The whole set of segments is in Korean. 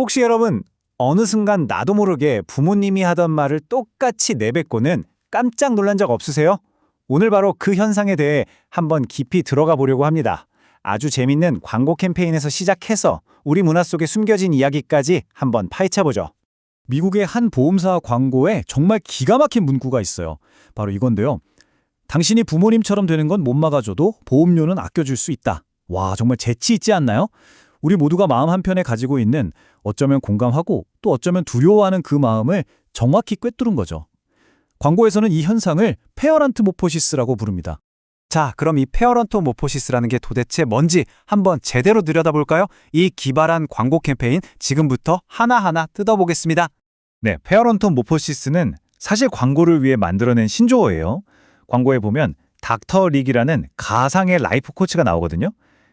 혹시 여러분 어느 순간 나도 모르게 부모님이 하던 말을 똑같이 내뱉고는 깜짝 놀란 적 없으세요? 오늘 바로 그 현상에 대해 한번 깊이 들어가 보려고 합니다. 아주 재밌는 광고 캠페인에서 시작해서 우리 문화 속에 숨겨진 이야기까지 한번 파헤쳐보죠. 미국의 한 보험사 광고에 정말 기가 막힌 문구가 있어요. 바로 이건데요. 당신이 부모님처럼 되는 건 못 막아줘도 보험료는 아껴줄 수 있다. 와, 정말 재치 있지 않나요? 우리 모두가 마음 한편에 가지고 있는 어쩌면 공감하고 또 어쩌면 두려워하는 그 마음을 정확히 꿰뚫은 거죠. 광고에서는 이 현상을 페어런트모포시스라고 부릅니다. 자, 그럼 이 페어런토모포시스라는 게 도대체 뭔지 한번 제대로 들여다볼까요? 이 기발한 광고 캠페인 지금부터 하나하나 뜯어보겠습니다. 네, 페어런토모포시스는 사실 광고를 위해 만들어낸 신조어예요. 광고에 보면 닥터 릭이라는 가상의 라이프 코치가 나오거든요.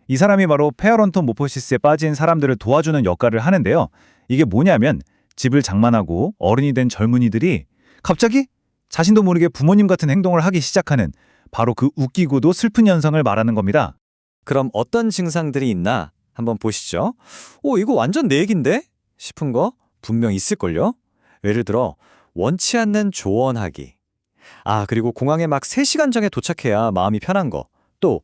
이 사람이 바로 페어런토모포시스에 빠진 사람들을 도와주는 역할을 하는데요. 이게 뭐냐면 집을 장만하고 어른이 된 젊은이들이 갑자기 자신도 모르게 부모님 같은 행동을 하기 시작하는 바로 그 웃기고도 슬픈 현상을 말하는 겁니다. 그럼 어떤 증상들이 있나 한번 보시죠. 이거 완전 내 얘긴데? 싶은 거 분명 있을걸요? 예를 들어 원치 않는 조언하기. 그리고 공항에 막 3시간 전에 도착해야 마음이 편한 거. 또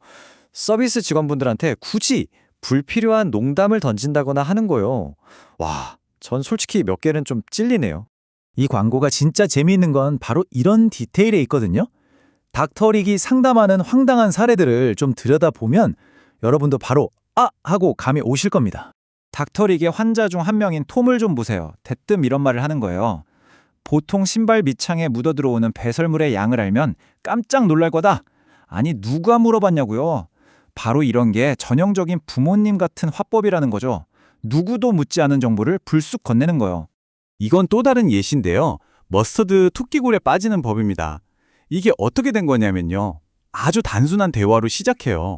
서비스 직원분들한테 굳이 불필요한 농담을 던진다거나 하는 거요. 와, 전 솔직히 몇 개는 좀 찔리네요. 이 광고가 진짜 재미있는 건 바로 이런 디테일에 있거든요. 닥터릭이 상담하는 황당한 사례들을 좀 들여다보면 여러분도 바로 하고 감이 오실 겁니다. 닥터릭의 환자 중 한 명인 톰을 좀 보세요. 대뜸 이런 말을 하는 거예요. 보통 신발 밑창에 묻어들어오는 배설물의 양을 알면 깜짝 놀랄 거다. 아니, 누가 물어봤냐고요. 바로 이런 게 전형적인 부모님 같은 화법이라는 거죠. 누구도 묻지 않은 정보를 불쑥 건네는 거예요. 이건 또 다른 예시인데요. 머스터드 토끼골에 빠지는 법입니다. 이게 어떻게 된 거냐면요. 아주 단순한 대화로 시작해요.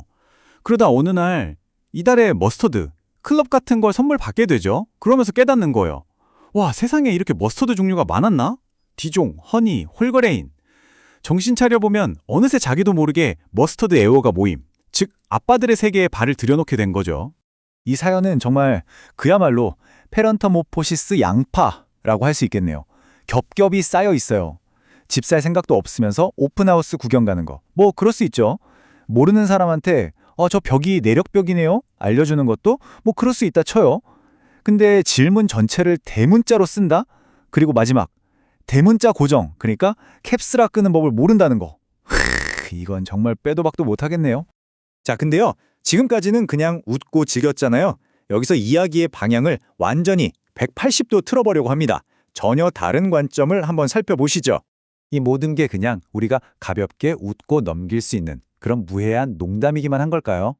그러다 어느 날 이달에 머스터드, 클럽 같은 걸 선물 받게 되죠. 그러면서 깨닫는 거예요. 와, 세상에 이렇게 머스터드 종류가 많았나? 디종, 허니, 홀그레인. 정신 차려보면 어느새 자기도 모르게 머스터드 애호가 모임, 즉 아빠들의 세계에 발을 들여놓게 된 거죠. 이 사연은 정말 그야말로 페런터모포시스 양파라고 할 수 있겠네요. 겹겹이 쌓여 있어요. 집 살 생각도 없으면서 오픈하우스 구경 가는 거. 뭐 그럴 수 있죠. 모르는 사람한테 저 벽이 내력벽이네요? 알려주는 것도 뭐 그럴 수 있다 쳐요. 근데 질문 전체를 대문자로 쓴다? 그리고 마지막 대문자 고정, 그러니까 캡스락 끄는 법을 모른다는 거. 이건 정말 빼도 박도 못하겠네요. 자, 근데요. 지금까지는 그냥 웃고 즐겼잖아요. 여기서 이야기의 방향을 완전히 180도 틀어보려고 합니다. 전혀 다른 관점을 한번 살펴보시죠. 이 모든 게 그냥 우리가 가볍게 웃고 넘길 수 있는 그런 무해한 농담이기만 한 걸까요?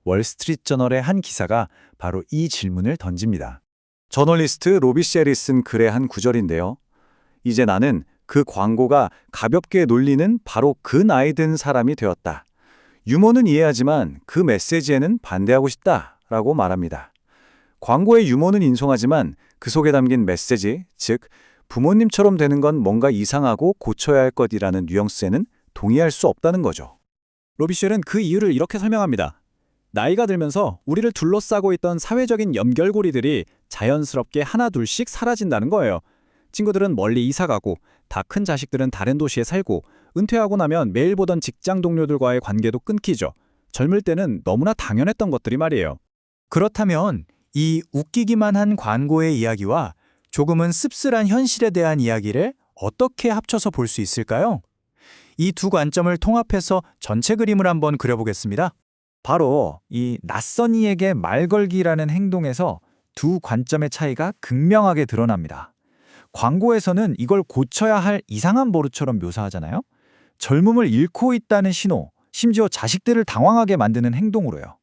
월스트리트저널의 한 기사가 바로 이 질문을 던집니다. 저널리스트 로비 셀이 쓴 글의 한 구절인데요. 이제 나는 그 광고가 가볍게 놀리는 바로 그 나이 든 사람이 되었다. 유머는 이해하지만 그 메시지에는 반대하고 싶다라고 말합니다. 광고의 유머는 인송하지만 그 속에 담긴 메시지, 즉 부모님처럼 되는 건 뭔가 이상하고 고쳐야 할 것이라는 뉘앙스에는 동의할 수 없다는 거죠. 로비쉘은 그 이유를 이렇게 설명합니다. 나이가 들면서 우리를 둘러싸고 있던 사회적인 연결고리들이 자연스럽게 하나둘씩 사라진다는 거예요. 친구들은 멀리 이사가고 다 큰 자식들은 다른 도시에 살고 은퇴하고 나면 매일 보던 직장 동료들과의 관계도 끊기죠. 젊을 때는 너무나 당연했던 것들이 말이에요. 그렇다면 이 웃기기만 한 광고의 이야기와 조금은 씁쓸한 현실에 대한 이야기를 어떻게 합쳐서 볼 수 있을까요? 이 두 관점을 통합해서 전체 그림을 한번 그려보겠습니다. 바로 이 낯선 이에게 말 걸기라는 행동에서 두 관점의 차이가 극명하게 드러납니다. 광고에서는 이걸 고쳐야 할 이상한 버릇처럼 묘사하잖아요. 젊음을 잃고 있다는 신호, 심지어 자식들을 당황하게 만드는 행동으로요.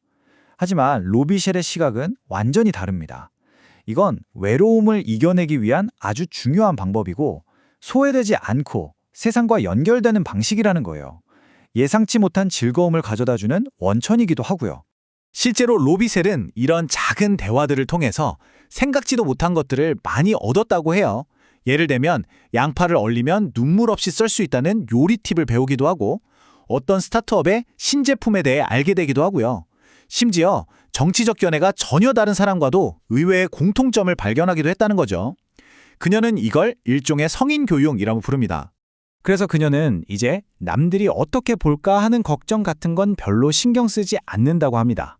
하지만 로비쉘의 시각은 완전히 다릅니다. 이건 외로움을 이겨내기 위한 아주 중요한 방법이고 소외되지 않고 세상과 연결되는 방식이라는 거예요. 예상치 못한 즐거움을 가져다주는 원천이기도 하고요. 실제로 로비셀은 이런 작은 대화들을 통해서 생각지도 못한 것들을 많이 얻었다고 해요. 예를 들면 양파를 얼리면 눈물 없이 썰 수 있다는 요리 팁을 배우기도 하고 어떤 스타트업의 신제품에 대해 알게 되기도 하고요. 심지어 정치적 견해가 전혀 다른 사람과도 의외의 공통점을 발견하기도 했다는 거죠. 그녀는 이걸 일종의 성인 교육이라고 부릅니다. 그래서 그녀는 이제 남들이 어떻게 볼까 하는 걱정 같은 건 별로 신경 쓰지 않는다고 합니다.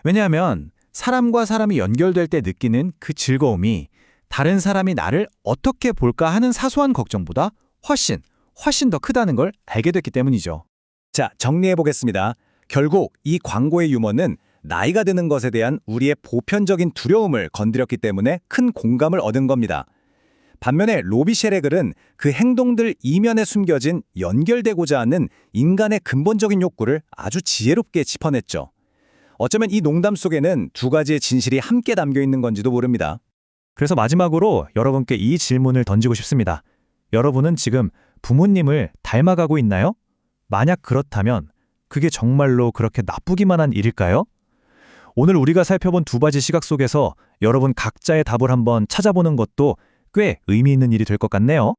왜냐하면 사람과 사람이 연결될 때 느끼는 그 즐거움이 다른 사람이 나를 어떻게 볼까 하는 사소한 걱정보다 훨씬 더 크다는 걸 알게 됐기 때문이죠. 자, 정리해 보겠습니다. 결국 이 광고의 유머는 나이가 드는 것에 대한 우리의 보편적인 두려움을 건드렸기 때문에 큰 공감을 얻은 겁니다. 반면에 로비 셰레글은 그 행동들 이면에 숨겨진 연결되고자 하는 인간의 근본적인 욕구를 아주 지혜롭게 짚어냈죠. 어쩌면 이 농담 속에는 두 가지의 진실이 함께 담겨 있는 건지도 모릅니다. 그래서 마지막으로 여러분께 이 질문을 던지고 싶습니다. 여러분은 지금 부모님을 닮아가고 있나요? 만약 그렇다면 그게 정말로 그렇게 나쁘기만 한 일일까요? 오늘 우리가 살펴본 두 가지 시각 속에서 여러분 각자의 답을 한번 찾아보는 것도 꽤 의미 있는 일이 될 것 같네요.